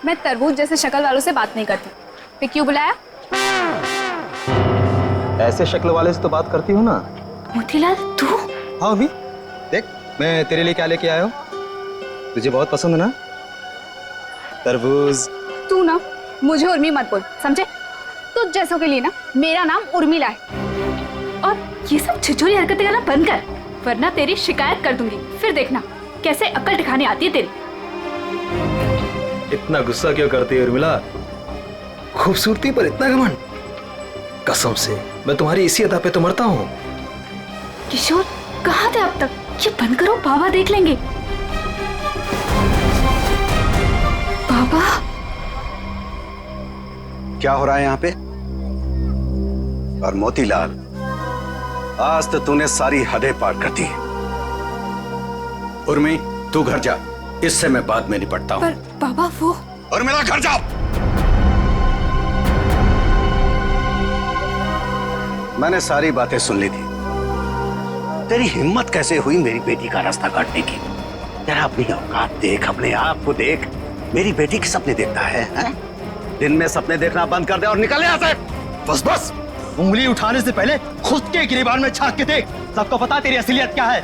मैं तरबूज जैसे शक्ल वालों से बात नहीं करती। फिर क्यों बुलाया? ऐसे शक्ल वाले से तो बात करती हूँ ना। मोतीलाल तू? हाँ अभी देख, मैं तेरे लिए क्या लेके आया हूँ। तुझे बहुत पसंद है ना तरबूज। तू ना मुझे उर्मी मत बोल, समझे? तुझ जैसों के लिए ना मेरा नाम उर्मिला है। और ये सब छिछोरी हरकतें करना बंद कर, वरना तेरी शिकायत कर दूंगी। फिर देखना कैसे अक्ल ठिकाने आती है तेरी। इतना गुस्सा क्यों करती है उर्मिला? खूबसूरती पर इतना घमंड? कसम से मैं तुम्हारी इसी अदा पे तो मरता हूँ। किशोर कहाँ थे अब तक? ये बंद करो, बाबा देख लेंगे। बाबा क्या हो रहा है यहाँ पे? और मोतीलाल, आज तो तूने सारी हदें पार कर दी। उर्मी तू घर जा, इससे मैं बाद में निपटता हूँ। पर बाबा वो। उर्मिला घर जाओ। मैंने सारी बातें सुन ली थी। तेरी हिम्मत कैसे हुई मेरी बेटी का रास्ता काटने की? तेरा अपनी औकात देख, अपने आप को देख। मेरी बेटी के सपने देखता है? दिन में सपने देखना बंद कर दे और निकल यहाँ से। बस बस, उंगली उठाने से पहले खुद के गिरेबान में झांक के देख। सबको पता तेरी असलियत क्या है।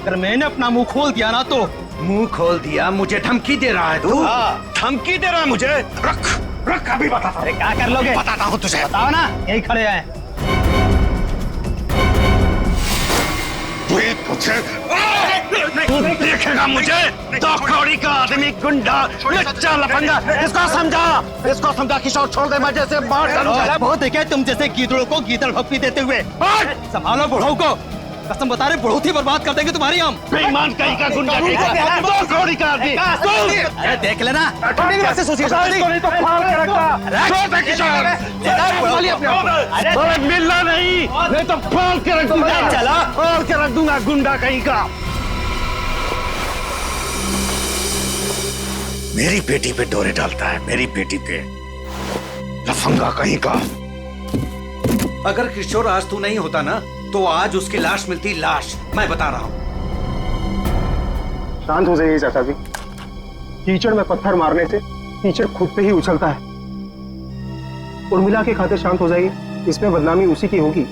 अगर मैंने अपना मुंह खोल दिया ना तो। मुंह खोल दिया? मुझे धमकी दे रहा है तू? धमकी दे रहा है मुझे? रख रख, अभी बताता हूँ। क्या कर लोगे? बताता हूँ तुझे। बताओ ना, यही खड़े हैं। देखेगा मुझे? दो कौड़ी का आदमी, गुंडा, लच्चा, लफंगा। इसको समझा किशोर, छोड़ दे, मैं जैसे मार डालूंगा। बहुत देखे तुम जैसे गीदड़ों को गीदड़ भक्ति देते हुए। संभालो बुढ़ऊ को, कसम बता रहे बहुत ही बर्बाद कर देंगे तुम्हारी हम। बेईमान कहीं का, गुंडा कहीं का, दो कौड़ी का आदमी। अरे देख लेना, मिलना नहीं तो फाड़ के रख दूंगा। चला फाड़ के रख दूंगा, गुंडा कहीं का। मेरी बेटी पे डोरे डालता है, मेरी बेटी पे, लफंगा कहीं का। अगर किशोर आज तू नहीं होता ना तो आज उसकी लाश मिलती, लाश, मैं बता रहा हूँ। शांत हो जाइए चाचा जी। कीचड़ में पत्थर मारने से कीचड़ खुद पे ही उछलता है। उर्मिला के खातिर शांत हो जाइए, इसमें बदनामी उसी की होगी।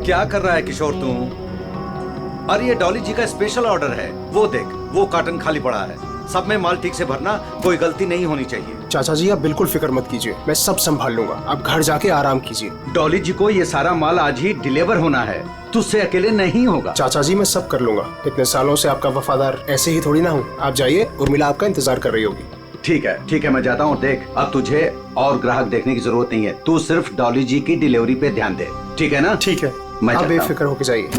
क्या कर रहा है किशोर तू? अरे ये डॉली जी का स्पेशल ऑर्डर है, वो देख, वो कार्टन खाली पड़ा है। सब में माल ठीक से भरना, कोई गलती नहीं होनी चाहिए। चाचा जी आप बिल्कुल फिक्र मत कीजिए, मैं सब संभाल लूंगा। आप घर जाके आराम कीजिए। डॉली जी को ये सारा माल आज ही डिलीवर होना है, तुझसे अकेले नहीं होगा। चाचा जी मैं सब कर लूंगा, इतने सालों से आपका वफादार ऐसे ही थोड़ी ना हूँ। आप जाइए, उर्मिला आपका इंतजार कर रही होगी। ठीक है, मैं जाता हूँ। देख, अब तुझे और ग्राहक देखने की जरूरत नहीं है, तू सिर्फ डॉली जी की डिलीवरी पे ध्यान दे, ठीक है ना? ठीक है, मैं आप चलता हूँ। बेफिक्र होके जाइए।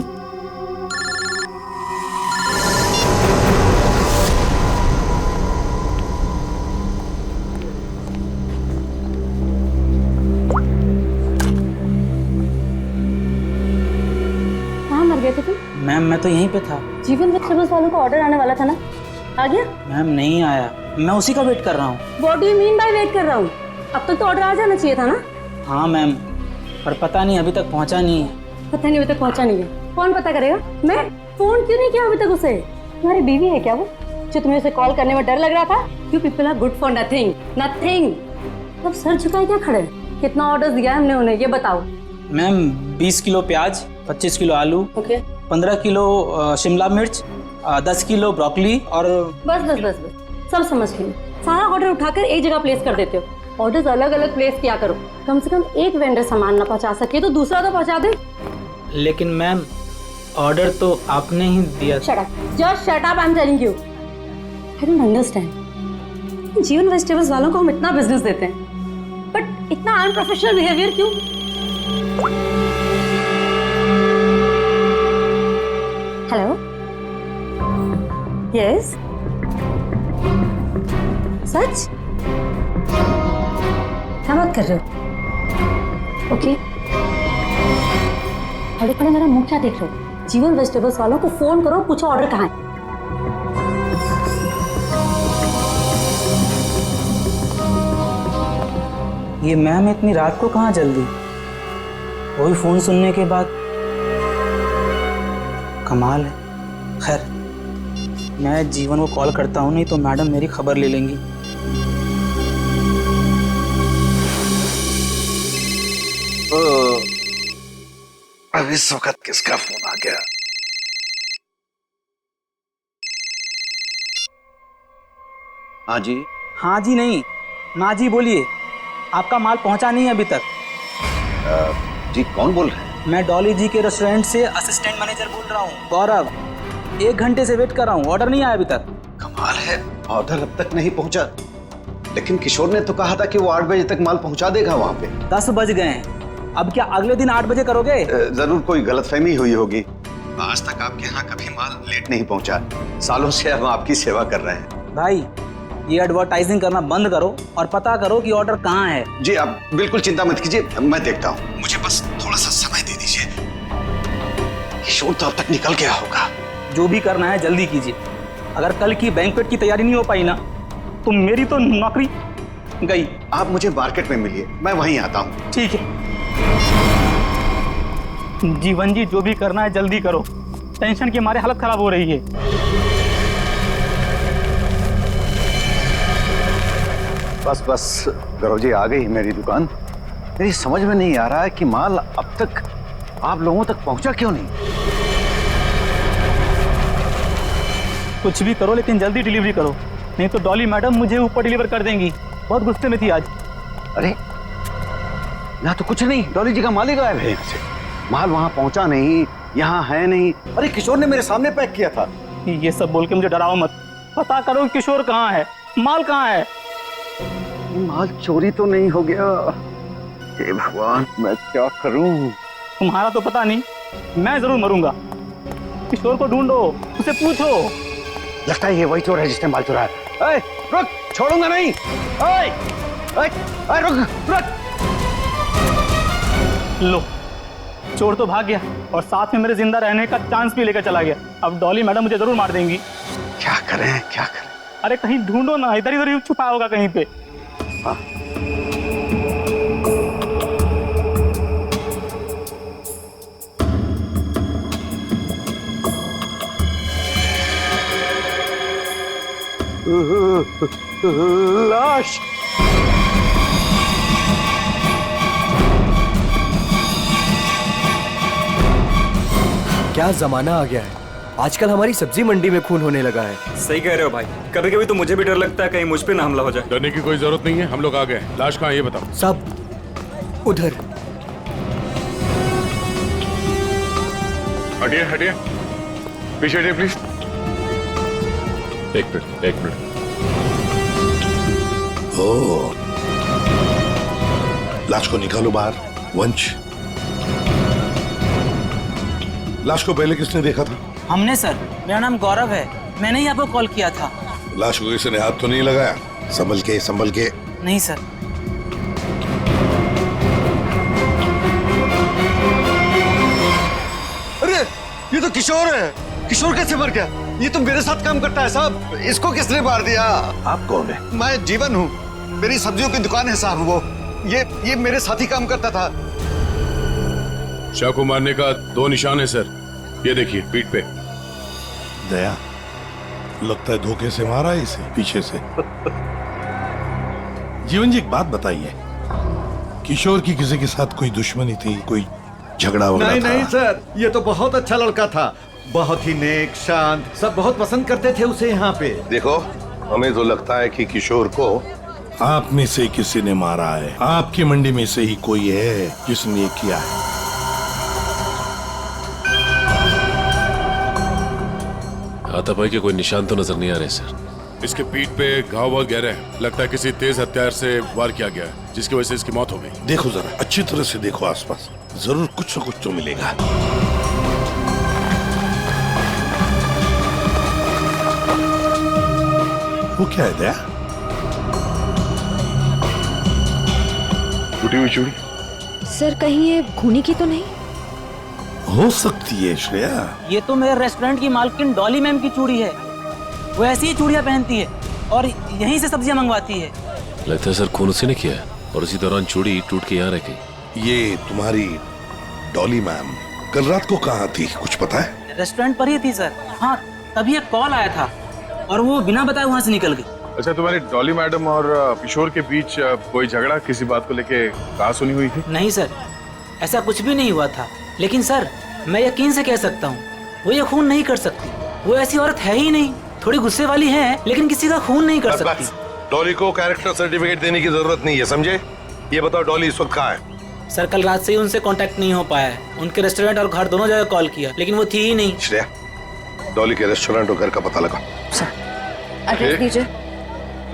मैम मैं तो यहीं पे था। जीवन वेजिटेबल्स वालों को ऑर्डर आने वाला था ना, आ गया? मैम नहीं आया, मैं उसी का वेट कर रहा हूँ। What do you mean by weight कर रहा हूँ? अब तक तो ऑर्डर आ जाना चाहिए था ना। हाँ मैम, पर पता नहीं अभी तक पहुँचा नहीं है। पता नहीं अभी तक पहुँचा नहीं है, कौन पता करेगा? मैं फोन क्यों नहीं किया अभी तक उसे? तुम्हारी बीवी है क्या वो, जो तुम्हें उसे कॉल करने में डर लग रहा था? You people are good for nothing nothing. अब सर झुकाए क्या खड़े? कितना ऑर्डर दिया है हमने उन्हें, ये बताओ। मैम 20 किलो प्याज, 25 किलो आलू, ओके 15 किलो शिमला मिर्च, 10 किलो ब्रोकली और बस बस बस बस सब समझ गई। सारा ऑर्डर उठाकर एक जगह प्लेस कर देते हो। ऑर्डर्स अलग अलग प्लेस किया करो, कम से कम एक वेंडर सामान ना पहुंचा सके तो दूसरा तो पहुंचा दे। लेकिन मैम ऑर्डर तो आपने ही दिया। Shut up, just shut up, I am telling you. I don't understand, जीवन वेजिटेबल्स वालों को हम इतना बिजनेस देते हैं बट इतना अनप्रोफेशनल बिहेवियर क्यों? हेलो, यस, सच? क्या बात कर रहे हो? ओके, बड़े बड़े मेरा मुंह क्या देख रहे हो? जीवन वेजिटेबल्स वालों को फोन करो, पूछो ऑर्डर कहाँ है। ये मैम इतनी रात को कहाँ जल्दी? वही फोन सुनने के बाद कमाल है। खैर, मैं जीवन को कॉल करता हूँ, नहीं तो मैडम मेरी खबर ले लेंगी। अब इस वक्त किसका फोन आ गया? हाँ जी। हाँ जी नहीं, ना जी बोलिए। आपका माल पहुंचा नहीं है अभी तक। जी कौन बोल रहे हैं? मैं डॉली जी के रेस्टोरेंट से असिस्टेंट मैनेजर बोल रहा हूँ, गौरव। 1 घंटे से वेट कर रहा हूँ, ऑर्डर नहीं आया अभी तक। कमाल है, ऑर्डर अब तक नहीं पहुंचा। लेकिन किशोर ने तो कहा था कि वो 8 बजे तक माल पहुंचा देगा वहां पे। 10 बज गए हैं, अब क्या अगले दिन 8 बजे करोगे? जरूर कोई गलतफहमी हुई होगी। आज तक आपके यहाँ कभी माल लेट नहीं पहुंचा। सालों से हम आपकी सेवा कर रहे हैं। भाई, ये एडवर्टाइजिंग करना बंद करो और पता करो कि ऑर्डर कहाँ है। जी आप बिल्कुल चिंता मत कीजिए, मैं देखता हूँ। मुझे बस थोड़ा सा समय दे दीजिए। किशोर तो अब तक निकल गया होगा। जो भी करना है जल्दी कीजिए। अगर कल की बैंक्वेट की तैयारी नहीं हो पाई ना, तो मेरी तो नौकरी गई। आप मुझे मार्केट में मिलिए, मैं वहीं आता हूँ। ठीक है जीवन जी, जो भी करना है जल्दी करो। टेंशन के मारे हालत खराब हो रही है। बस बस गौरव जी, आ गई मेरी दुकान। मेरी समझ में नहीं आ रहा है कि माल अब तक आप लोगों तक पहुंचा क्यों नहीं। कुछ भी करो लेकिन जल्दी डिलीवरी करो, नहीं तो डॉली मैडम मुझे ऊपर डिलीवर कर देंगी। बहुत गुस्से में थी आज। अरे यहाँ तो कुछ नहीं, डॉली जी का माल ही गायब है यहाँ से। माल वहां पहुंचा नहीं, यहाँ है नहीं। अरे किशोर ने मेरे सामने पैक किया था। ये सब बोल के मुझे डराओ मत। पता करो किशोर कहाँ है, माल कहाँ है। माल चोरी तो नहीं हो गया? हे भगवान, मैं क्या करूं? तुम्हारा तो पता नहीं, मैं जरूर मरूंगा। किशोर को ढूंढो, उसे पूछो। लगता है ये वही चोर है जिसने माल चुराया। ए, रुक, छोड़ूंगा नहीं। रुक रुक। लो, चोर तो भाग गया और साथ में मेरे जिंदा रहने का चांस भी लेकर चला गया। अब डॉली मैडम मुझे जरूर मार देंगी। क्या करें क्या करें? अरे कहीं ढूंढो ना, इधर इधर छुपा होगा कहीं पे। हाँ। लाश। क्या जमाना आ गया है, आजकल हमारी सब्जी मंडी में खून होने लगा है। सही कह रहे हो भाई, कभी कभी तो मुझे भी डर लगता है कहीं मुझ पे ना हमला हो जाए। डरने की कोई जरूरत नहीं है, हम लोग आ गए। लाश कहाँ है ये बताओ। सब उधर। हटिए हटिए, पीछे हटिए प्लीज। एक मिनट। ओह, लाश को निकालो बाहर। वंश, लाश को पहले किसने देखा था? हमने सर, मेरा नाम गौरव है, मैंने ही आपको कॉल किया था। लाश को किसी ने हाथ तो नहीं लगाया? संभल के। नहीं सर। अरे ये तो किशोर है। किशोर कैसे मर गया? ये तो मेरे साथ काम करता है साहब। इसको किसने मार दिया? आप कौन है? मैं जीवन हूँ, मेरी सब्जियों की दुकान है साहब। वो ये मेरे साथी काम करता था। शाह को मारने का 2 निशान है सर, ये देखिए पीठ पे। दया, लगता है धोखे से मारा है इसे पीछे से। जीवन जी, एक बात बताइए, किशोर की किसी के साथ कोई दुश्मनी थी, कोई झगड़ा वगैरह था? नहीं सर, ये तो बहुत अच्छा लड़का था, बहुत ही नेक, शांत, सब बहुत पसंद करते थे उसे यहाँ पे। देखो, हमें तो लगता है कि किशोर को आप में से किसी ने मारा है। आपकी मंडी में से ही कोई है जिसने ये किया है। हाथापाई के कोई निशान तो नजर नहीं आ रहे सर। इसके पीठ पे घाव बहुत गहरे हैं, लगता है किसी तेज हथियार से वार किया गया है, जिसकी वजह से इसकी मौत हो गई। देखो जरा, अच्छी तरह से देखो आसपास, जरूर कुछ न कुछ तो मिलेगा। वो क्या है दया? टूटी हुई चूड़ी। सर, कहीं ये खूनी की तो नहीं? हो सकती है श्रेया। ये तो मेरे रेस्टोरेंट की मालकिन डॉली मैम की चूड़ी है। वो ऐसी ही चूड़ियां पहनती है और यहीं से सब्जियां मंगवाती है। लगता है सर खून उसी ने किया है और उसी दौरान चूड़ी टूट के यहाँ रह गई। ये तुम्हारी डॉली मैम कल रात को कहाँ थी, कुछ पता है? रेस्टोरेंट पर ही थी सर। हाँ, तभी एक कॉल आया था और वो बिना बताए वहाँ से निकल गई। अच्छा, तुम्हारी डॉली मैडम और किशोर के बीच कोई झगड़ा किसी बात को लेके कहा सुनी हुई थी? नहीं सर, ऐसा कुछ भी नहीं हुआ था। लेकिन सर, मैं यकीन से कह सकता हूँ वो ये खून नहीं कर सकती। वो ऐसी औरत है ही नहीं। थोड़ी गुस्से वाली है लेकिन किसी का खून नहीं कर सकती। डॉली को कैरेक्टर सर्टिफिकेट देने की जरूरत नहीं है, समझे? ये बताओ डॉली इस वक्त कहाँ है? सर, कल रात से ही उनसे कांटेक्ट नहीं हो पाया है। उनके रेस्टोरेंट और घर दोनों जगह कॉल किया लेकिन वो थी ही नहीं। श्रेया, डॉली के रेस्टोरेंट और घर का पता लगा। एड्रेस दीजिए।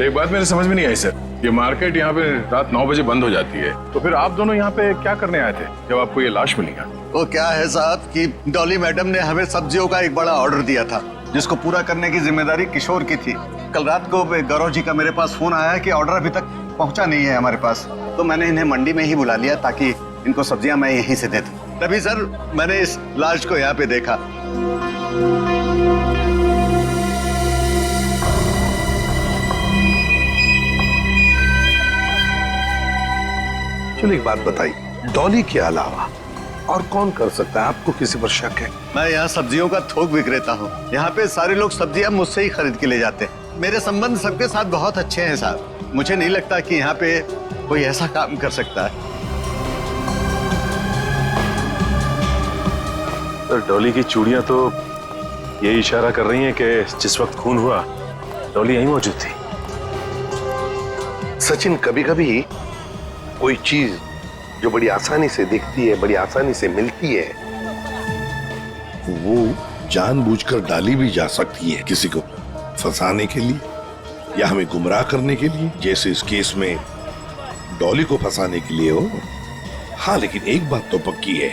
एक बात मेरे समझ में नहीं आई सर, ये मार्केट यहाँ पे रात 9 बजे बंद हो जाती है, तो फिर आप दोनों यहाँ पे क्या करने आए थे जब आपको ये लाश मिली? वो क्या है साहब कि डॉली मैडम ने हमें सब्जियों का एक बड़ा ऑर्डर दिया था जिसको पूरा करने की जिम्मेदारी किशोर की थी। कल रात को गौरव जी का मेरे पास फोन आया कि ऑर्डर अभी तक पहुंचा नहीं है हमारे पास, तो मैंने इन्हें मंडी में ही बुला लिया ताकि इनको सब्जियां मैं यहीं से दे दूं। तभी सर मैंने इस लाश को यहाँ पे देखा। चलो एक बात बताइए, डॉली के अलावा और कौन कर सकता है? आपको किसी पर शक है? मैं यहाँ सब्जियों का थोक विक्रेता हूँ। यहाँ पे सारे लोग सब्जियां मुझसे ही खरीद के ले जाते हैं। मेरे संबंध सबके साथ बहुत अच्छे हैं साहब। मुझे नहीं लगता कि यहाँ पे कोई ऐसा काम कर सकता है। तो डॉली की चूड़ियां तो ये इशारा कर रही हैं कि जिस वक्त खून हुआ डॉली यहीं मौजूद थी। सचिन, कभी कभी कोई चीज जो बड़ी आसानी से दिखती है, बड़ी आसानी से मिलती है, वो जानबूझकर डाली भी जा सकती है किसी को फंसाने के लिए या हमें गुमराह करने के लिए, जैसे इस केस में डॉली को फंसाने के लिए हो। हाँ, लेकिन एक बात तो पक्की है,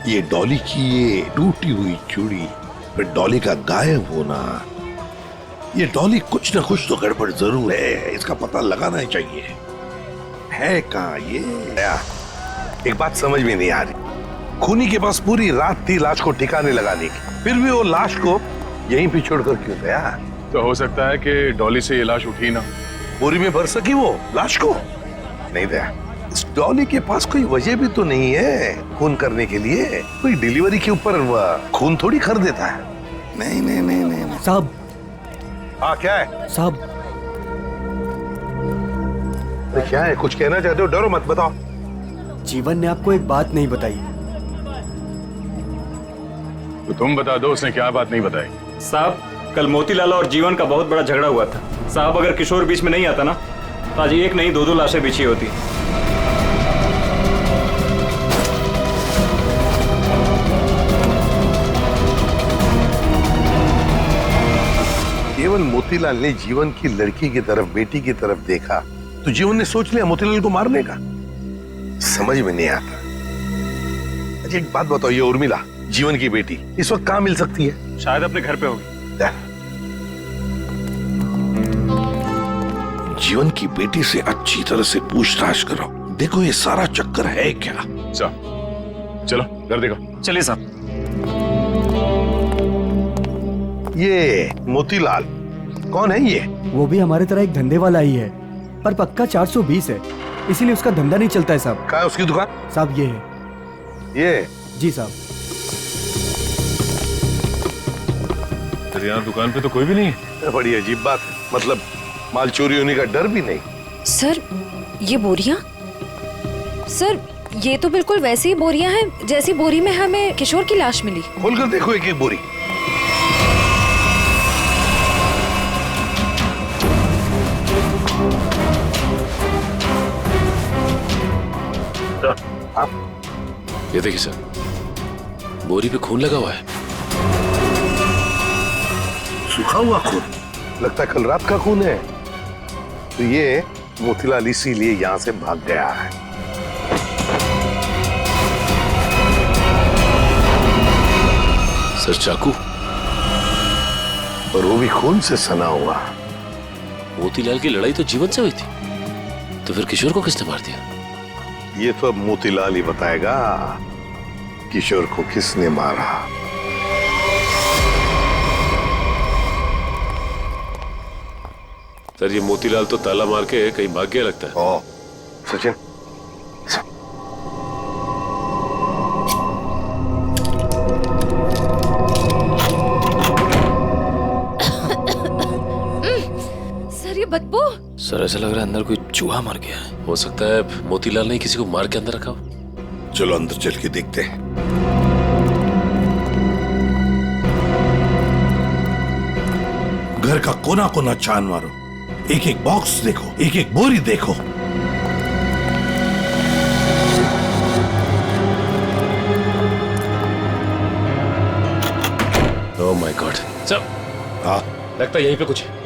ये डॉली की ये टूटी हुई चूड़ी, फिर डॉली का गायब होना, ये डॉली कुछ ना कुछ तो गड़बड़ जरूर है। इसका पता लगाना ही चाहिए। है कहाँ ये? एक बात समझ में नहीं आ रही, खूनी के पास पूरी रात थी लाश को ठिकाने लगाने की, फिर भी वो लाश को यहीं पे छोड़कर क्यों गया? तो हो सकता है कि डॉली से ये लाश उठी ना, बोरी में भर सकी वो लाश को। नहीं दया, इस डॉली के पास कोई वजह भी तो नहीं है खून करने के लिए। कोई डिलीवरी के ऊपर खून थोड़ी कर देता है। नहीं नहीं नहीं नहीं साहब। हाँ, क्या है साहब? क्या है? कुछ कहना चाहते हो? डरो मत, बताओ। जीवन ने आपको एक बात नहीं बताई। तो तुम बता दो, उसने क्या बात नहीं बताई? साहब, कल मोतीलाल और जीवन का बहुत बड़ा झगड़ा हुआ था। साहब, अगर किशोर बीच में नहीं आता ना तो आज एक नहीं दो लाशें बिछी होती। केवल मोतीलाल ने जीवन की लड़की की तरफ, बेटी की तरफ देखा तो जीवन ने सोच लिया मोतीलाल को मारने का। समझ में नहीं आता। अच्छा एक बात बताओ, ये उर्मिला जीवन की बेटी इस वक्त कहाँ मिल सकती है? शायद अपने घर पे होगी। जीवन की बेटी से अच्छी तरह से पूछताछ करो, देखो ये सारा चक्कर है क्या। चलो घर देखो। चलिए साहब। ये मोतीलाल कौन है? ये वो भी हमारे तरह एक धंधे वाला ही है, पर पक्का 420 है, इसीलिए उसका धंधा नहीं चलता है साहब। कहाँ है उसकी दुकान? साहब ये है। ये? जी साहब। तेरे यहाँ दुकान पे तो कोई भी नहीं है? बड़ी अजीब बात है, मतलब माल चोरी होने का डर भी नहीं। सर, ये बोरियां? सर, ये तो बिल्कुल वैसी ही बोरियां हैं जैसी बोरी में हमें किशोर की लाश मिली। खोलकर देखो एक एक बोरी। ये देखिए सर, बोरी पे खून लगा हुआ है। सूखा हुआ खून? लगता है कल रात का खून है। तो ये मोतीलाल इसीलिए यहाँ से भाग गया है। सर चाकू, और वो भी खून से सना हुआ। मोतीलाल की लड़ाई तो जीवन से हुई थी, तो फिर किशोर को किसने मार दिया? ये तो अब मोतीलाल ही बताएगा किशोर को किसने मारा। सर, ये मोतीलाल तो ताला मार के कहीं भाग गया लगता है। ओ, सचिन, सर ऐसा लग रहा है अंदर कोई चूहा मर गया है। हो सकता है मोतीलाल ने किसी को मार के अंदर रखा हो। चलो अंदर चल के देखते हैं। घर का कोना कोना छान मारो, एक एक बॉक्स देखो, एक एक बोरी देखो। Oh my God. सर हाँ लगता है यहीं पे कुछ है।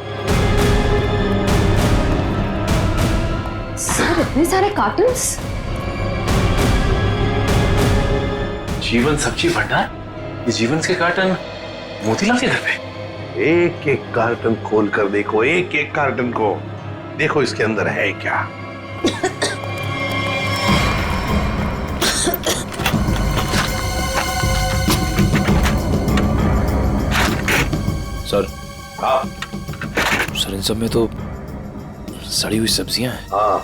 सर इतने सारे कार्टन्स। जीवन सब्जी भंडार, ये जीवन के कार्टन मोतीलाल के घर पे। एक एक कार्टन खोल कर देखो, एक एक कार्टन को देखो, इसके अंदर है क्या। सर हाँ सर इन सब में तो सड़ी हुई सब्जियां हैं। हाँ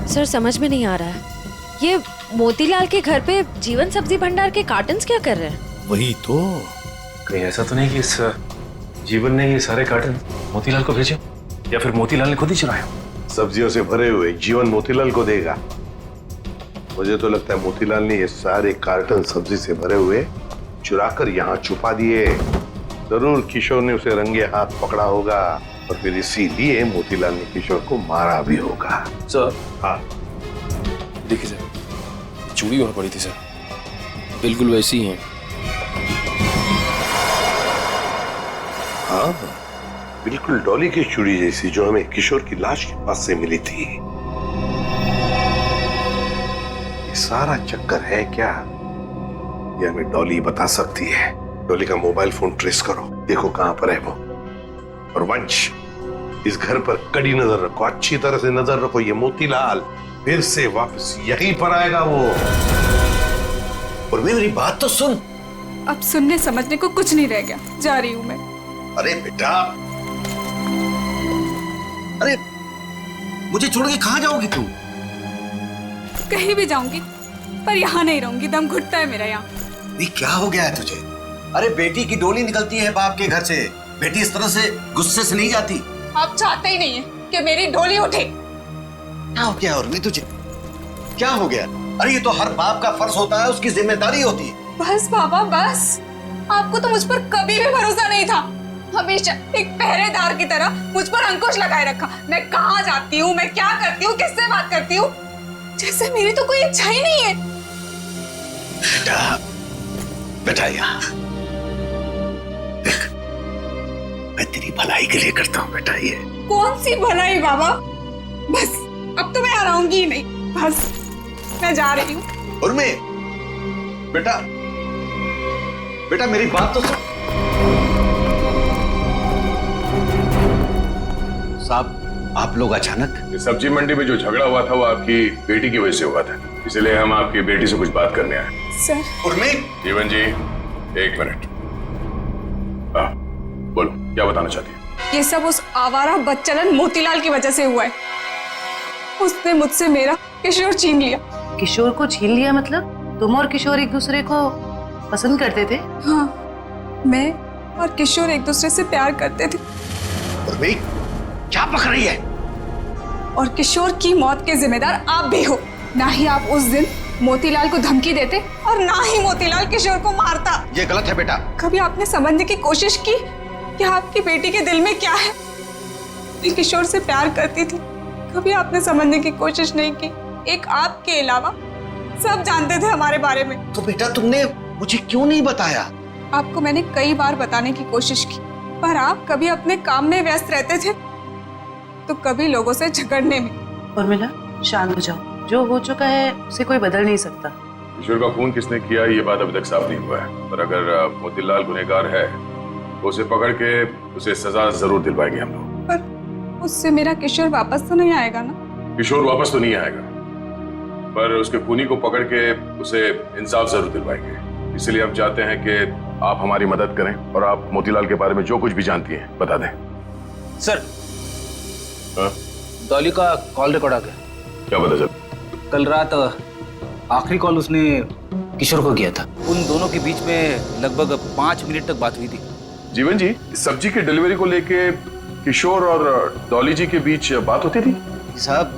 सर समझ में नहीं आ रहा है, ये मोतीलाल के घर पे जीवन सब्जी भंडार के कार्टन्स क्या कर रहे हैं? वही तो। कहीं ऐसा तो नहीं कि इस जीवन ने ये सारे कार्टन मोतीलाल को भेजे, या फिर मोतीलाल ने खुद ही चुराया? सब्जियों से भरे हुए जीवन मोतीलाल को देगा। मुझे तो लगता है मोतीलाल ने ये सारे कार्टन सब्जी से भरे हुए चुराकर यहाँ छुपा दिए। जरूर किशोर ने उसे रंगे हाथ पकड़ा होगा और फिर इसीलिए मोतीलाल ने किशोर को मारा भी होगा। सर हाँ देखिए सर, चूड़ी वहां पड़ी थी सर, बिल्कुल वैसी ही है। हाँ बिल्कुल डॉली की चूड़ी जैसी जो हमें किशोर की लाश के पास से मिली थी। ये सारा चक्कर है क्या, ये हमें डॉली बता सकती है। डॉली का मोबाइल फोन ट्रेस करो, देखो कहां पर है वो। और वंश, इस घर पर कड़ी नजर रखो, अच्छी तरह से नजर रखो। ये मोतीलाल फिर से वापस यहीं पर आएगा वो। और मेरी बात तो सुन। अब सुनने समझने को कुछ नहीं रह गया, जा रही हूँ मैं। अरे बेटा, अरे मुझे छोड़ के कहां जाओगी तू? कहीं भी जाऊंगी पर यहाँ नहीं रहूंगी, दम घुटता है मेरा यहाँ। ये क्या हो गया है तुझे? अरे बेटी की डोली निकलती है बाप के घर से, बेटी इस तरह से गुस्से से नहीं जाती। आप चाहते ही नहीं है कि मेरी डोली उठे। क्या हो गया उर्मी तुझे? क्या हो गया? अरे ये तो हर बाप का फर्ज होता है, उसकी जिम्मेदारी होती है। बस बाबा बस, आपको तो मुझ पर कभी भी भरोसा नहीं था। हमेशा एक पहरेदार की तरह मुझ पर अंकुश लगाए रखा। मैं कहाँ जाती हूँ, मैं क्या करती हूँ, किससे बात करती हूँ, जैसे मेरी तो कोई इच्छा ही नहीं है। बेटा बेटा यहाँ देख, मैं तेरी भलाई के लिए करता हूँ बेटा। ये कौन सी भलाई बाबा, बस अब तो मैं आऊंगी ही नहीं, बस मैं जा रही हूँ। उर्मी बेटा, बेटा मेरी बात तो सुन। साहब आप लोग अचानक? सब्जी मंडी में जो झगड़ा हुआ था वो आपकी बेटी की वजह से हुआ था, इसलिए हम आपकी बेटी से कुछ बात करने आए। सर। उर्मी। जीवन जी 1 मिनट, बोलो क्या बताना चाहती है? ये सब उस आवारा बच्चलन मोतीलाल की वजह से हुआ है। उसने मुझसे मेरा किशोर छीन लिया। किशोर को छीन लिया मतलब तुम और किशोर एक दूसरे को पसंद करते थे? हाँ, मैं और किशोर एक दूसरे से प्यार करते थे। उर्मी क्या पक रही है? और किशोर की मौत के जिम्मेदार आप भी हो। ना ही आप उस दिन मोतीलाल को धमकी देते और ना ही मोतीलाल किशोर को मारता। ये गलत है बेटा। कभी आपने समझने की कोशिश की कि आपकी बेटी के दिल में क्या है? मैं किशोर से प्यार करती थी, कभी आपने समझने की कोशिश नहीं की। एक आपके अलावा सब जानते थे हमारे बारे में। तो बेटा तुमने मुझे क्यों नहीं बताया? आपको मैंने कई बार बताने की कोशिश की, पर आप कभी अपने काम में व्यस्त रहते थे तो कभी लोगों से झगड़ने में। उर्मिला शांत हो जाओ, जो हो चुका है उसे कोई बदल नहीं सकता। किशोर का खून किसने किया ये बात अभी तक साफ नहीं हुआ है, पर अगर मोतीलाल गुनहगार है तो उसे पकड़ के उसे सजा जरूर दिलवाएंगे हम लोग। पर उससे मेरा किशोर वापस तो नहीं आएगा ना? किशोर वापस तो नहीं आएगा, पर उसके खूनी को पकड़ के उसे इंसाफ जरूर दिलवाएंगे। इसलिए हम चाहते हैं कि आप हमारी मदद करें और आप मोतीलाल के बारे में जो कुछ भी जानती हैं बता दें। सर डॉली का कॉल रिकॉर्ड आ गया। क्या पता चल? कल रात आखिरी कॉल उसने किशोर को किया था। उन दोनों के बीच में लगभग 5 मिनट तक बात हुई थी। जीवन जी, सब्जी की डिलीवरी को लेके किशोर और डॉली जी के बीच बात होती थी? साहब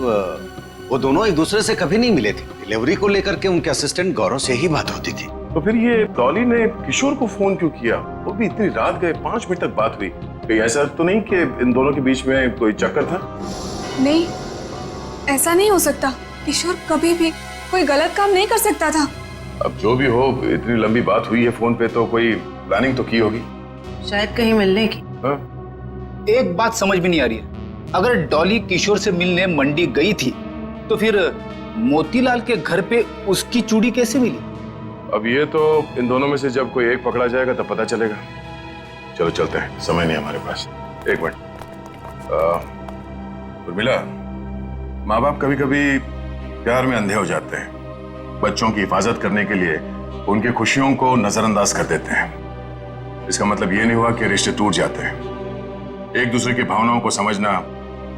वो दोनों एक दूसरे से कभी नहीं मिले थे। डिलीवरी को लेकर के उनके असिस्टेंट गौरव से ही बात होती थी। तो फिर ये डॉली ने किशोर को फोन क्यों किया? वो भी इतनी रात गए, 5 मिनट तक बात हुई। कहीं ऐसा तो नहीं कि इन दोनों के बीच में कोई चक्कर था? नहीं, ऐसा नहीं हो सकता। किशोर कभी भी कोई गलत काम नहीं कर सकता था। अब जो भी हो, इतनी लंबी बात हुई है फोन पे, तो कोई प्लानिंग तो की होगी शायद कहीं मिलने की। हाँ? एक बात समझ में नहीं आ रही है, अगर डॉली किशोर से मिलने मंडी गई थी तो फिर मोतीलाल के घर पे उसकी चूड़ी कैसे मिली? अब ये तो इन दोनों में से जब कोई एक पकड़ा जाएगा तब पता चलेगा। चलो चलते हैं, समय नहीं हमारे पास। एक मिनट, उर्मिला, माँ बाप कभी कभी प्यार में अंधे हो जाते हैं। बच्चों की हिफाजत करने के लिए उनकी खुशियों को नजरअंदाज कर देते हैं। इसका मतलब ये नहीं हुआ कि रिश्ते टूट जाते हैं। एक दूसरे की भावनाओं को समझना,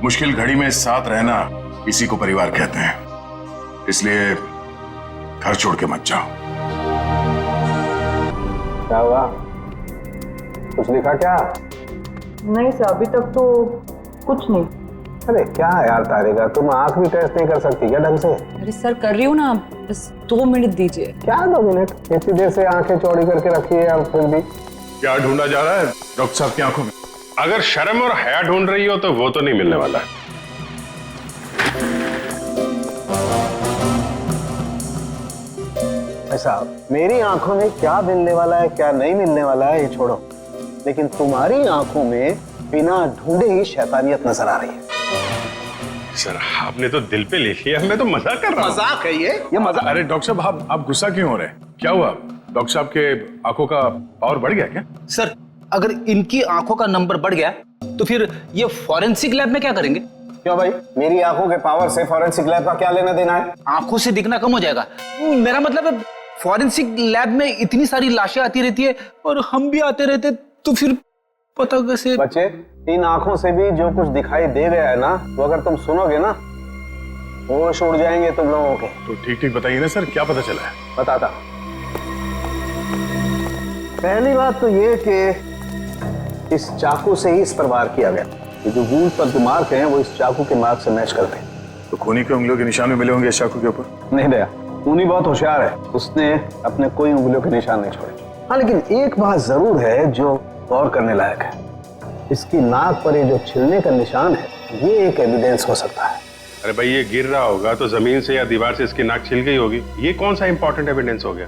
मुश्किल घड़ी में साथ रहना, इसी को परिवार कहते हैं। इसलिए घर छोड़ के मत जाओ। क्या हुआ? कुछ लिखा क्या? नहीं सर, अभी तक तो कुछ नहीं। अरे क्या यार तारिका, तुम आंख भी टेस्ट नहीं कर सकती क्या ढंग से? अरे सर कर रही हूँ ना, बस 2 मिनट दीजिए। क्या 2 मिनट? इतनी देर से आंखें चौड़ी करके रखी है, अब फिर भी क्या ढूंढा जा रहा है डॉक्टर साहब की आंखों में? अगर शर्म और हया ढूंढ रही हो तो वो तो नहीं मिलने वाला। साहब, मेरी आंखों में क्या मिलने वाला है क्या नहीं मिलने वाला है ये छोड़ो, लेकिन तुम्हारी आंखों में बिना ढूंढे ही शैतानियत नजर आ रही है। सर आपने तो दिल पे ले लिया, मैं तो मजाक कर रहा हूँ। मजाक है ये मजाक। अरे डॉक्टर साहब, आप गुस्सा क्यों हो रहे हैं? क्या हुआ? डॉक्टर साहब के आंखों का पावर बढ़ गया क्या? सर अगर इनकी आंखों का नंबर बढ़ गया तो फिर ये फॉरेंसिक लैब में क्या करेंगे? क्यों भाई, मेरी आंखों के पावर से फॉरेंसिक लैब का क्या लेना देना है? आंखों से दिखना कम हो जाएगा। मेरा मतलब है फॉरेंसिक लैब में इतनी सारी लाशें आती रहती है और हम भी आते रहते, तो फिर पता कैसे? बच्चे, इन आंखों से भी जो कुछ दिखाई दे गया है ना, वो अगर तुम सुनोगे ना, होश उड़ जाएंगे तुम लोगों के। तो ठीक ठीक बताइए ना सर, क्या पता चला है? बताता। पहली बात तो ये कि इस चाकू से ही इस पर वार किया गया। ये जो वूंड पर जो मार्क हैं वो इस चाकू के मार्क से मैच करते हैं। तो खूनी के उंगलियों के निशान भी मिले होंगे इस चाकू के ऊपर? नहीं दया, खूनी बहुत होशियार है, उसने अपने कोई उंगलियों के निशान नहीं छोड़े। हाँ, लेकिन एक बात जरूर है जो गौर करने लायक है। इसकी नाक पर ये जो छिलने का निशान है, ये एक एविडेंस हो सकता है। अरे भाई, ये गिर रहा होगा तो जमीन से या दीवार से इसकी नाक छिल गई होगी। ये कौन सा इंपॉर्टेंट एविडेंस हो गया?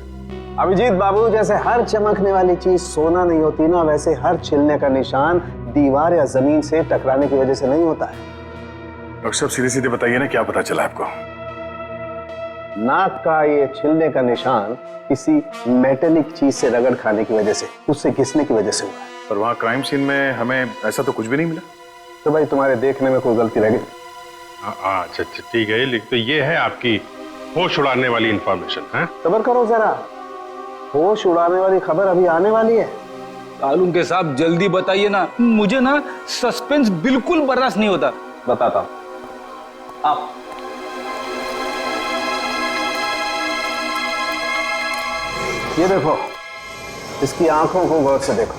अभिजीत बाबू, जैसे हर चमकने वाली चीज सोना नहीं होती ना, वैसे हर छिलने का निशान दीवार या जमीन से टकराने की वजह से नहीं होता है। डॉक्टर साहब सीधे सीधे बताइए ना, क्या पता चला आपको? नाक का ये छिलने का निशान किसी मेटेलिक चीज से रगड़ खाने की वजह से, उससे घिसने की वजह से हुआ है। पर वहाँ क्राइम सीन में हमें ऐसा तो कुछ भी नहीं मिला। तो भाई तुम्हारे देखने में कोई गलती रह गई? अच्छा ठीक है, लिख तो ये है आपकी होश उड़ाने वाली इंफॉर्मेशन है। सब्र करो जरा, होश उड़ाने वाली खबर अभी आने वाली है। तालुम के साहब जल्दी बताइए ना, मुझे ना सस्पेंस बिल्कुल बर्दाश्त नहीं होता। बताता हूं। आप ये देखो, इसकी आंखों को गौर से देखो।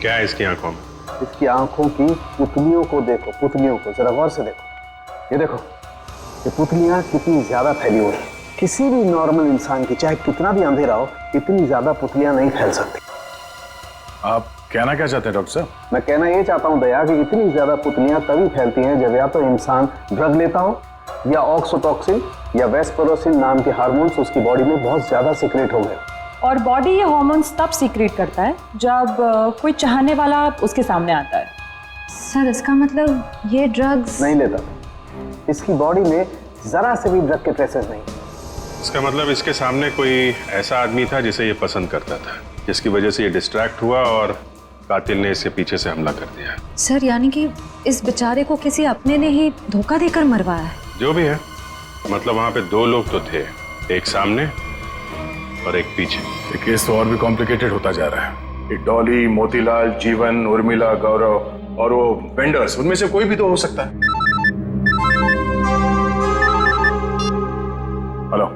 क्या है इसकी आंखों में? इसकी आंखों की पुतलियों को देखो, पुतलियों को जरा गौर से देखो। ये देखो, ये पुतलियां कितनी ज्यादा फैली हुई हैं। किसी भी नॉर्मल इंसान की, चाहे कितना भी अंधेरा हो, इतनी ज्यादा पुतलियां नहीं फैल सकती। आप कहना क्या चाहते हैं डॉक्टर साहब? मैं कहना ये चाहता हूं दया कि इतनी ज्यादा पुतलियां तभी फैलती हैं जब या तो इंसान ड्रग लेता हो, या ऑक्सीटोसिन या वेस्परोसिन नाम के हार्मोन्स उसकी बॉडी में बहुत ज्यादा सीक्रेट हो गए। और बॉडी ये हार्मोन्स तब सीक्रेट करता है जब कोई चाहने वाला उसके सामने आता है। सर इसका मतलब ये ड्रग्स नहीं लेता, इसकी बॉडी में जरा से भी ड्रग के ट्रेसेस नहीं। इसका मतलब इसके सामने कोई ऐसा आदमी था जिसे ये पसंद करता था, जिसकी वजह से ये डिस्ट्रैक्ट हुआ और कातिल ने इससे पीछे से हमला कर दिया। सर यानी कि इस बेचारे को किसी अपने ने ही धोखा देकर मरवाया है। जो भी है, मतलब वहां पे 2 लोग तो थे, एक सामने और एक पीछे। ये केस तो और भी कॉम्प्लिकेटेड होता जा रहा है। ये डॉली, मोतीलाल, जीवन, उर्मिला, गौरव और वो वेंडर्स, उनमें से कोई भी तो हो सकता है। हेलो,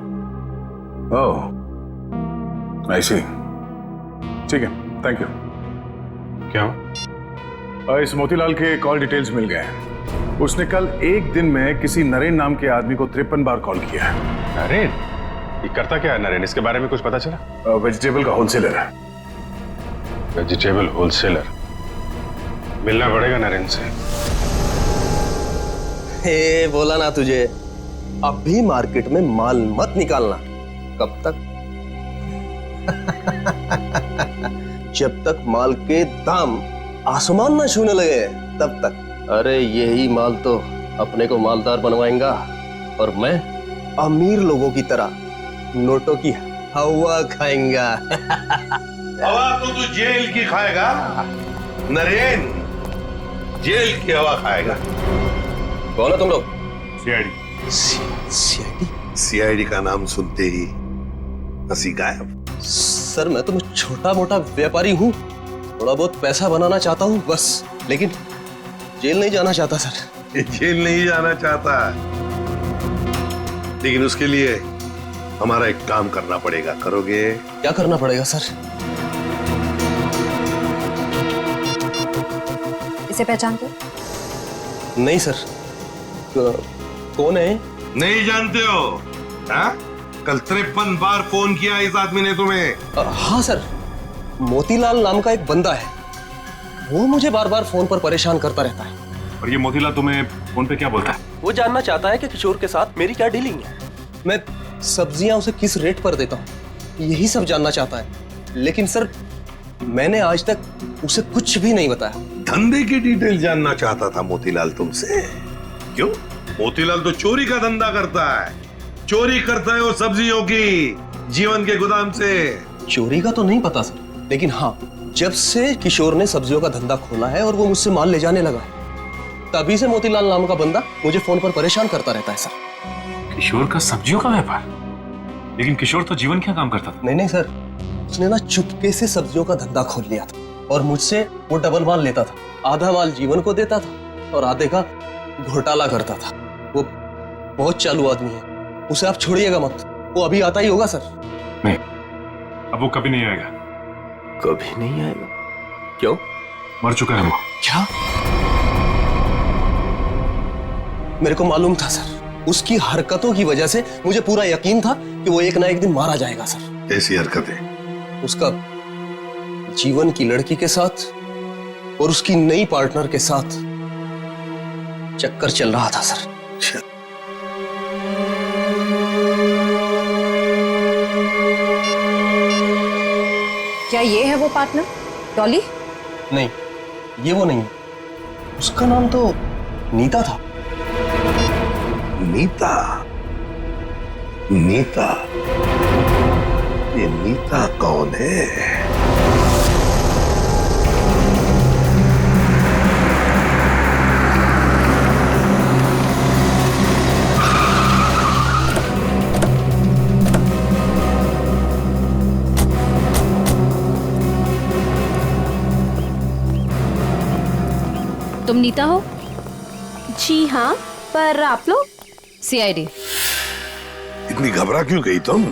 ओह आई सी, ठीक है, थैंक यू। क्या? इस मोतीलाल के कॉल डिटेल्स मिल गए हैं। उसने कल एक दिन में किसी नरेन नाम के आदमी को 53 बार कॉल किया है। नरेन? ये करता क्या है नरेन? इसके बारे में कुछ पता चला? वेजिटेबल का होलसेलर है। Vegetable wholesaler? मिलना पड़ेगा नरेन से। हे बोला ना तुझे, अब भी मार्केट में माल मत निकालना। कब तक? जब तक माल के दाम आसमान ना छूने लगे तब तक। अरे यही माल तो अपने को मालदार बनवाएगा और मैं अमीर लोगों की तरह नोटों की हवा खाएंगा। हवा तो तू जेल की खाएगा नरेन, जेल की हवा खाएगा। कौन है तुम लोग? सीआईडी। सीआईडी? सीआईडी का नाम सुनते ही हंसी गायब। सर मैं तो छोटा मोटा व्यापारी हूँ, थोड़ा बहुत पैसा बनाना चाहता हूँ बस, लेकिन जेल नहीं जाना चाहता सर। जेल नहीं जाना चाहता, लेकिन उसके लिए हमारा एक काम करना पड़ेगा। करोगे? क्या करना पड़ेगा सर? इसे पहचानते हो? नहीं सर। कौन है? नहीं जानते हो? हाँ? कल 53 बार फोन किया इस आदमी ने तुम्हें। हाँ सर, मोतीलाल नाम का एक बंदा है, वो मुझे बार बार फोन पर परेशान करता रहता है। और ये मोतीलाल तुम्हें फोन पे क्या बोलता है? वो जानना चाहता है कि किशोर के साथ मेरी क्या डीलिंग है, मैं सब्जियां उसे किस रेट पर देता हूँ, यही सब जानना चाहता है। लेकिन सर मैंने आज तक उसे कुछ भी नहीं बताया। धंधे की डिटेल जानना चाहता था मोतीलाल तुमसे? क्यों? मोतीलाल तो चोरी का धंधा करता है। चोरी करता है वो सब्जियों की, जीवन के गोदाम से। चोरी का तो नहीं पता सर, लेकिन हाँ, जब से किशोर ने सब्जियों का धंधा खोला है और वो मुझसे माल ले जाने लगा है, तभी से मोतीलाल नाम का बंदा मुझे फोन पर परेशान करता रहता है सर। किशोर का सब्जियों का व्यापार? लेकिन किशोर तो जीवन क्या काम करता था? नहीं सर, उसने ना चुपके से सब्जियों का धंधा खोल लिया था और मुझसे वो डबल माल लेता था। आधा माल जीवन को देता था और आधे का घोटाला करता था। वो बहुत चालू आदमी है, उसे आप छोड़िएगा मत, वो अभी आता ही होगा सर। नहीं, अब वो कभी नहीं आएगा। कभी नहीं आएगा? क्यों? मर चुका है वो। क्या? मेरे को मालूम था सर, उसकी हरकतों की वजह से मुझे पूरा यकीन था कि वो एक ना एक दिन मारा जाएगा सर। कैसी हरकतें? उसका जीवन की लड़की के साथ और उसकी नई पार्टनर के साथ चक्कर चल रहा था सर। क्या ये है वो पार्टनर, डॉली? नहीं, ये वो नहीं है। उसका नाम तो नीता था। नीता? नीता? ये नीता कौन है? तुम नीता हो? जी हाँ, पर आप लोग? सीआईडी। इतनी घबरा क्यों गई तुम?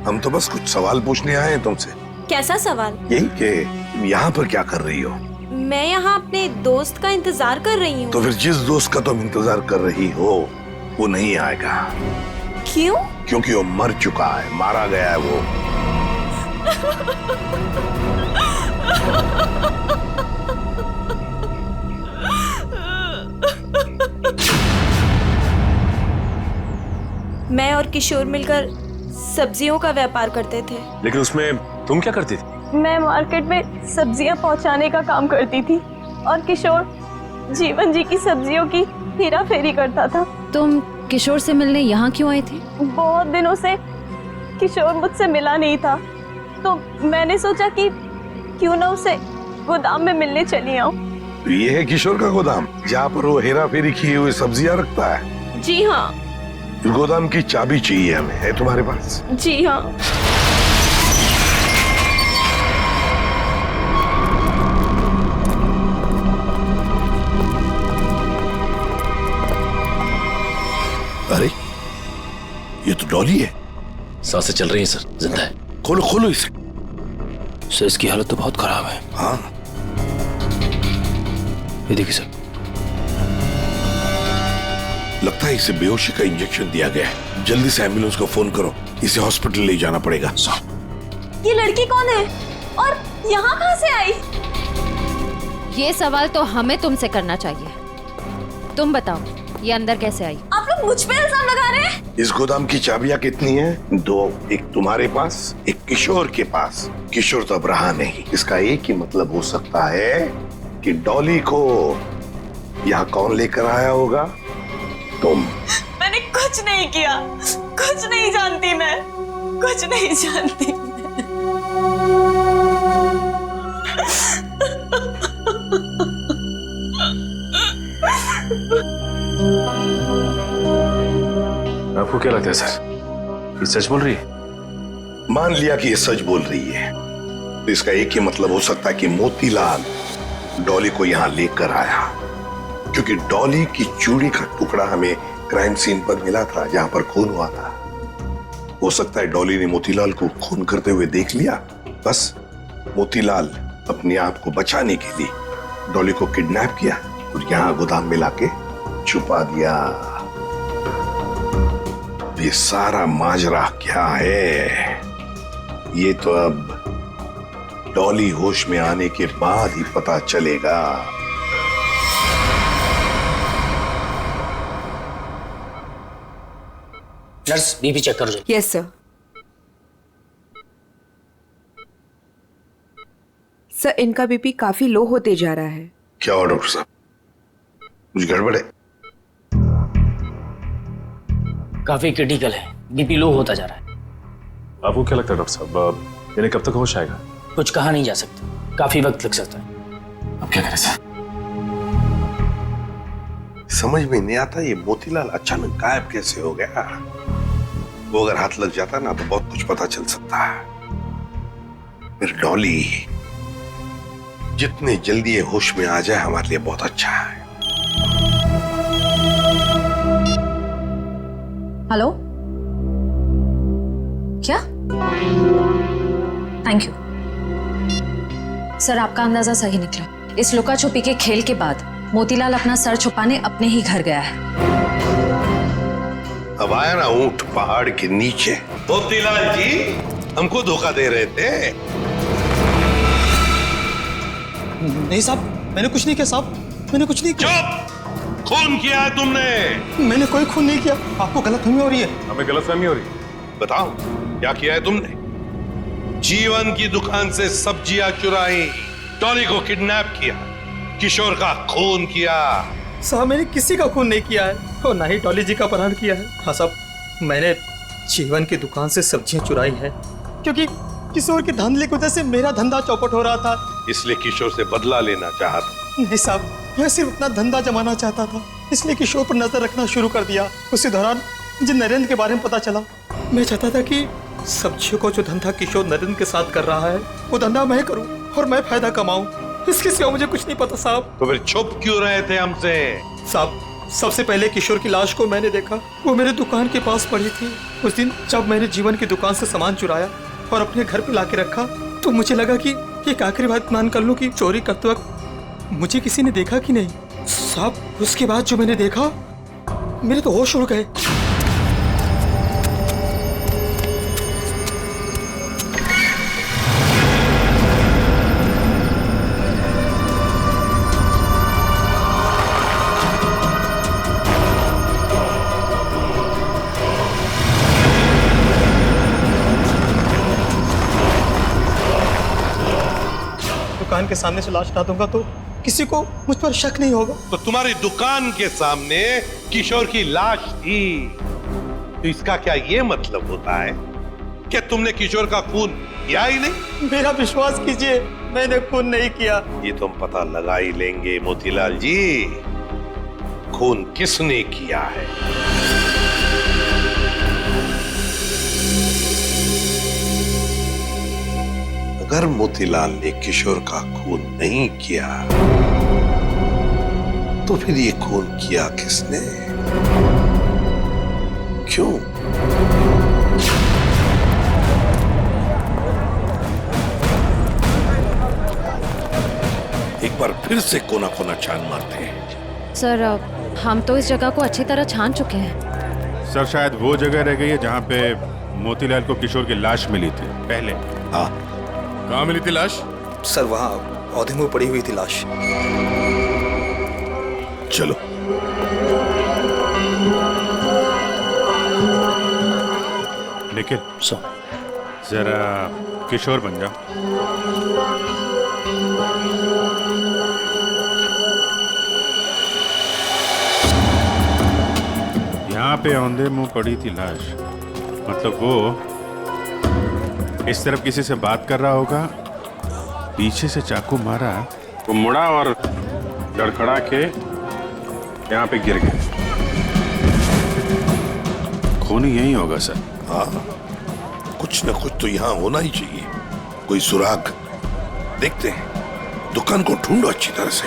हम तो बस कुछ सवाल पूछने आए हैं तुमसे। कैसा सवाल? यही कि तुम यहाँ पर क्या कर रही हो? मैं यहाँ अपने दोस्त का इंतजार कर रही हूँ। तो फिर जिस दोस्त का तुम इंतजार कर रही हो वो नहीं आएगा। क्यों? क्योंकि वो मर चुका है, मारा गया है वो। मैं और किशोर मिलकर सब्जियों का व्यापार करते थे। लेकिन उसमें तुम क्या करती थी? मैं मार्केट में सब्जियां पहुंचाने का काम करती थी और किशोर जीवन जी की सब्जियों की हेरा फेरी करता था। तुम किशोर से मिलने यहाँ क्यों आई थी? बहुत दिनों से किशोर मुझसे मिला नहीं था, तो मैंने सोचा कि क्यों ना उसे गोदाम में मिलने चली आऊं। तो ये है किशोर का गोदाम, जहाँ पर वो हेरा फेरी किए हुए सब्जियां रखता है? जी हाँ। गोदाम की चाबी चाहिए हमें, है तुम्हारे पास? जी हाँ। अरे ये तो डॉली है। सांसें चल रही हैं सर, जिंदा है। खोलो खोलो इसे। सर इसकी हालत तो बहुत खराब है। हाँ ये देखिए सर। लगता है इसे बेहोशी का इंजेक्शन दिया गया है। जल्दी से एम्बुलेंस को फोन करो, इसे हॉस्पिटल ले जाना पड़ेगा। ये लड़की कौन है और यहाँ कहाँ से आई? ये सवाल तो हमें तुमसे करना चाहिए। तुम बताओ, ये अंदर कैसे आई? आप लोग मुझ पे इल्जाम लगा रहे हैं? इस गोदाम की चाबियां कितनी हैं? 2, एक तुम्हारे पास, एक किशोर के पास। किशोर तो अब रहा नहीं। इसका एक ही मतलब हो सकता है कि डॉली को यहाँ कौन लेकर आया होगा? तुम। मैंने कुछ नहीं किया, कुछ नहीं जानती मैं, कुछ नहीं जानती। आपको क्या लगता है सर, ये सच बोल रही है? मान लिया कि ये सच बोल रही है, तो इसका एक ही मतलब हो सकता है कि मोतीलाल डॉली को यहाँ लेकर आया, क्योंकि डॉली की चूड़ी का टुकड़ा हमें क्राइम सीन पर मिला था, जहां पर खून हुआ था। हो सकता है डॉली ने मोतीलाल को खून करते हुए देख लिया। बस मोतीलाल अपने आप को बचाने के लिए डॉली को किडनैप किया और यहाँ गोदाम में लाके छुपा दिया। ये सारा माजरा क्या है, ये तो अब डॉली होश में आने के बाद ही पता चलेगा। नर्स, बीपी चेक करो। Yes sir. सर, इनका बीपी काफी लो होते जा रहा है। क्या हुआ डॉक्टर साहब, कुछ गड़बड़ है? काफी क्रिटिकल है, बीपी लो होता जा रहा है। आपको क्या लगता है डॉक्टर साहब, यानी कब तक होश आएगा? कुछ कहा नहीं जा सकता, काफी वक्त लग सकता है। अब क्या करें सर? समझ में नहीं आता ये मोतीलाल अचानक गायब कैसे हो गया। वो अगर हाथ लग जाता ना तो बहुत कुछ पता चल सकता है। फिर डॉली जितने जल्दी ये होश में आ जाए हमारे लिए बहुत अच्छा है। हेलो, क्या? थैंक यू सर, आपका अंदाजा सही निकला। इस लुका छुपी के खेल के बाद मोतीलाल अपना सर छुपाने अपने ही घर गया है। अब आया ना ऊंट पहाड़ के नीचे। मोतीलाल जी हमको धोखा दे रहे थे। नहीं साहब, मैंने कुछ नहीं किया साहब, मैंने कुछ नहीं किया। चुप! खून किया है तुमने? मैंने कोई खून नहीं किया। आपको गलतफहमी हो रही है। हमें गलतफहमी हो रही है। बताओ क्या किया है तुमने? जीवन की दुकान से सब्जियां चुराई, डॉली को किडनैप किया, किशोर का खून किया। साहब, मैंने किसी का खून नहीं किया है और ना ही डॉली जी का अपहरण किया है। हाँ साहब, मैंने जीवन की दुकान से सब्जियां चुराई हैं क्योंकि किशोर के धंधे की वजह से मेरा धंधा चौपट हो रहा था, इसलिए किशोर से बदला लेना चाहता। नहीं साहब, मैं सिर्फ अपना धंधा जमाना चाहता था, इसलिए किशोर पर नजर रखना शुरू कर दिया। उसी दौरान मुझे नरेंद्र के बारे में पता चला। मैं चाहता था कि सब्जियों को जो धंधा किशोर नरेंद्र के साथ कर रहा है वो धंधा मैं करूं और मैं फायदा कमाऊं। इसके सिवा मुझे कुछ नहीं पता साहब। तो फिर छुप क्यों रहे थे हमसे? साहब, सबसे पहले किशोर की लाश को मैंने देखा, वो मेरे दुकान के पास पड़ी थी। उस दिन जब मैंने जीवन की दुकान से सामान चुराया और अपने घर पे लाके रखा तो मुझे लगा कि एक आखिरी बात मान कर लूं कि चोरी करते वक्त मुझे किसी ने देखा कि नहीं। साहब, उसके बाद जो मैंने देखा मेरे तो होश उड़ गए। दुकान के सामने से लाश हटा दूंगा तो किसी को मुझ पर शक नहीं होगा। तो तुम्हारी दुकान के सामने किशोर की लाश थी, तो इसका क्या ये मतलब होता है कि तुमने किशोर का खून किया ही नहीं? मेरा विश्वास कीजिए, मैंने खून नहीं किया। ये तो हम पता लगा ही लेंगे मोतीलाल जी, खून किसने किया है। अगर मोतीलाल ने किशोर का खून नहीं किया तो फिर ये खून किया किसने, क्यों? एक बार फिर फिर से कोना कोना छान मारते हैं। सर हम तो इस जगह को अच्छी तरह छान चुके हैं। सर शायद वो जगह रह गई है जहाँ पे मोतीलाल को किशोर की लाश मिली थी पहले। हाँ, कहाँ मिली थी लाश? सर वहाँ पौधे में पड़ी हुई थी लाश। चलो। निखिल जरा किशोर बन जाओ। यहाँ पे औंधे मुंह पड़ी थी लाश, मतलब वो इस तरफ किसी से बात कर रहा होगा, पीछे से चाकू मारा, वो मुड़ा और लड़खड़ा के यहाँ पे गिर गया। खून यही होगा सर। हाँ, कुछ न कुछ तो यहाँ होना ही चाहिए, कोई सुराग। देखते हैं, दुकान को ढूंढो अच्छी तरह से।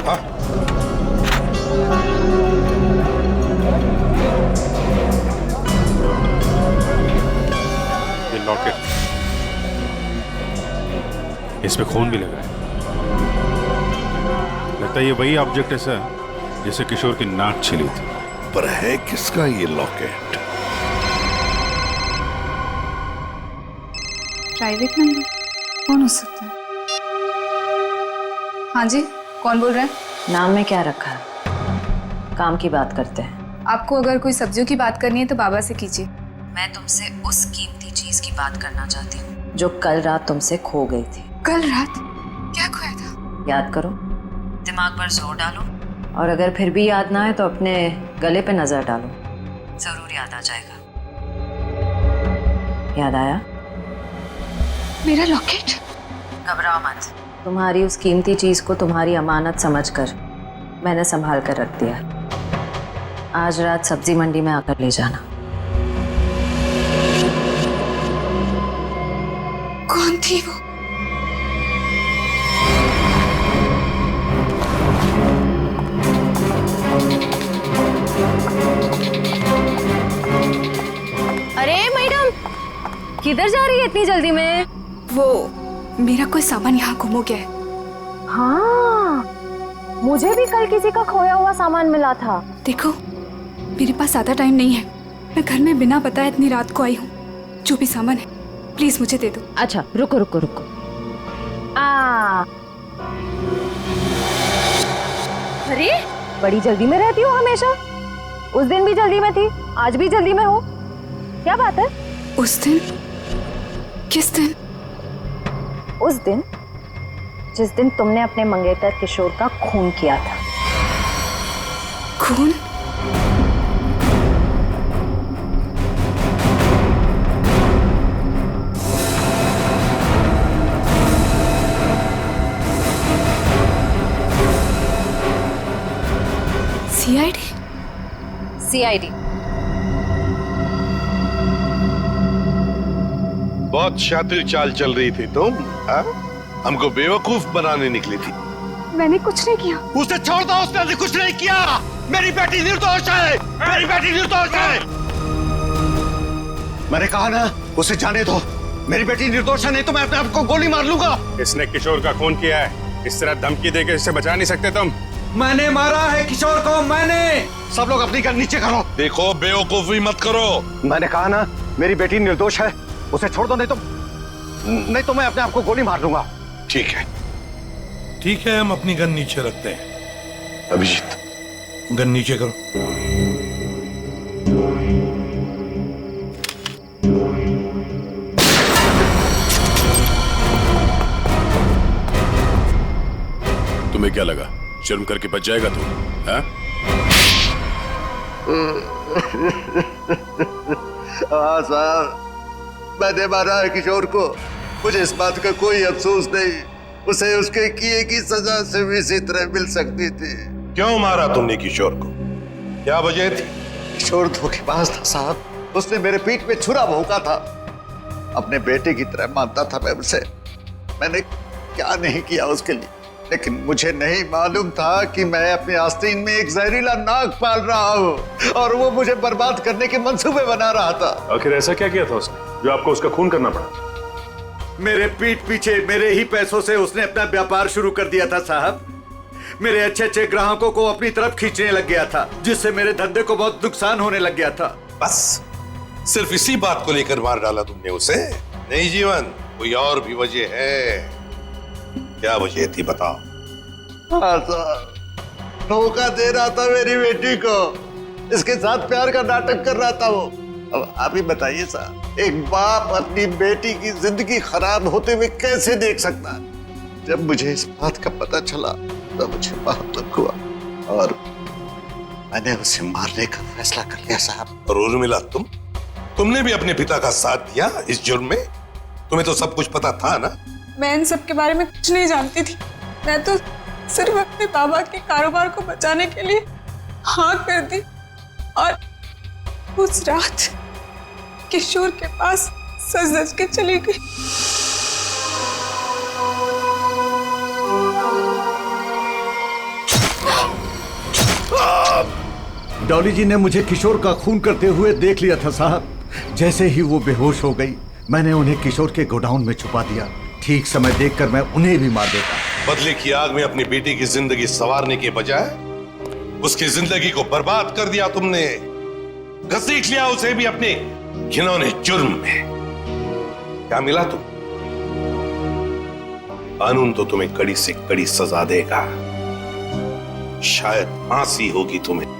हाँ। ये लॉकेट, इस पे खून भी लगा है। लगता है ये वही ऑब्जेक्ट है सर जिसे किशोर की नाक छिली थी। पर है किसका ये लॉकेट? प्राइवेट नंबर कौन हो सकता है? हाँ जी, कौन बोल रहे हैं? नाम में क्या रखा है? काम की बात करते हैं। आपको अगर कोई सब्जियों की बात करनी है तो बाबा से कीजिए। मैं तुमसे उस कीमती चीज की बात करना चाहती हूँ जो कल रात तुमसे खो गई थी। कल रात क्या खोया था? याद करो, दिमाग पर जोर डालो, और अगर फिर भी याद ना आए तो अपने गले पे नजर डालो, जरूर याद आ जाएगा। याद आया? मेरा लॉकेट? घबराओ मत, तुम्हारी उस कीमती चीज को तुम्हारी अमानत समझकर मैंने संभाल कर रख दिया। आज रात सब्जी मंडी में आकर ले जाना। कौन थी वो? अरे मैडम, किधर जा रही है इतनी जल्दी में? वो मेरा कोई सामान यहाँ गुम हो गया है। हाँ, मुझे भी कल किसी का खोया हुआ सामान मिला था। देखो, मेरे पास ज़्यादा टाइम नहीं है। मैं घर में बिना बताए इतनी रात को आई हूँ। जो भी सामान है प्लीज मुझे दे दो। अच्छा रुको रुको रुको। अरे बड़ी जल्दी में रहती हो हमेशा। उस दिन भी जल्दी में थी, आज भी जल्दी में हो, क्या बात है? उस दिन? किस दिन? उस दिन जिस दिन तुमने अपने मंगेतर किशोर का खून किया था। खून? सीआईडी? सीआईडी। बहुत शातिर चाल चल रही थी तुम, हाँ? हमको बेवकूफ बनाने निकली थी। मैंने कुछ नहीं किया। उसे छोड़ दो, उसने कुछ नहीं किया। मेरी बेटी निर्दोष है, मेरी बेटी निर्दोष है। मैंने कहा ना, उसे जाने दो। मेरी बेटी निर्दोष है, नहीं तो मैं अपने आप को गोली मार लूंगा। इसने किशोर का खून किया है, इस तरह धमकी देकर इससे बचा नहीं सकते तुम। मैंने मारा है किशोर को, मैंने। सब लोग अपनी गन नीचे करो। देखो, बेवकूफी मत करो। मैंने कहा ना, मेरी बेटी निर्दोष है, उसे छोड़ दो, नहीं तो मैं अपने आप को गोली मार दूंगा। ठीक है, ठीक है, हम अपनी गन नीचे रखते हैं। अभिजीत, गन नीचे करो। तुम्हें क्या लगा, शर्म करके बच जाएगा तू? हाँ साहब, मैंने मारा है किशोर को। मुझे इस बात का कोई अफसोस नहीं। उसे उसके किए की सजा से भी इसी तरह मिल सकती थी। क्यों मारा तुमने किशोर को? क्या वजह थी? किशोर धोखेबाज था साहब। उसने मेरे पीठ पे छुरा भोंका था। अपने बेटे की तरह मानता था मैं उसे। मैंने क्या नहीं किया उसके लिए, लेकिन मुझे नहीं मालूम था कि मैं अपने आस्तीन में एक जहरीला नाग पाल रहा हूँ और वो मुझे बर्बाद करने के मंसूबे बना रहा था। आखिर ऐसा क्या किया था उसने जो आपको उसका खून करना पड़ा? मेरे पीठ पीछे मेरे ही पैसों से उसने अपना व्यापार शुरू कर दिया था साहब। मेरे अच्छे अच्छे ग्राहकों को अपनी तरफ खींचने लग गया था, जिससे मेरे धंधे को बहुत नुकसान होने लग गया था। बस सिर्फ इसी बात को लेकर मार डाला तुमने उसे? नहीं जीवन, कोई और भी वजह है? क्या वजह थी बताओ? हाँ साहब, धोखा दे रहा था मेरी बेटी को, इसके साथ प्यार का नाटक कर रहा था वो। अब आप ही बताइए साहब, एक बाप अपनी बेटी की जिंदगी खराब होते हुए कैसे देख सकता है? जब मुझे इस बात का पता चला तो मुझे बहुत दुख हुआ और मैंने उसे मारने का फैसला कर लिया साहब। और उर्मिला, तुमने भी अपने पिता का साथ दिया इस जुर्म में? तुम्हें तो सब कुछ पता था ना? मैं इन सब के बारे में कुछ नहीं जानती थी। मैं तो सिर्फ अपने बाबा के कारोबार को बचाने के लिए हाँ कर दी और उस रात किशोर के पास सज धज के चली गई। डॉली जी ने मुझे किशोर का खून करते हुए देख लिया था साहब। जैसे ही वो बेहोश हो गई, मैंने उन्हें किशोर के गोडाउन में छुपा दिया। ठीक समय देखकर मैं उन्हें भी मार देता। बदले की आग में अपनी बेटी की जिंदगी संवारने के बजाय उसकी जिंदगी को बर्बाद कर दिया तुमने। घसीट लिया उसे भी अपने घिनौने जुर्म में। क्या मिला तुम? कानून तो तुम्हें कड़ी से कड़ी सजा देगा, शायद फांसी होगी तुम्हें।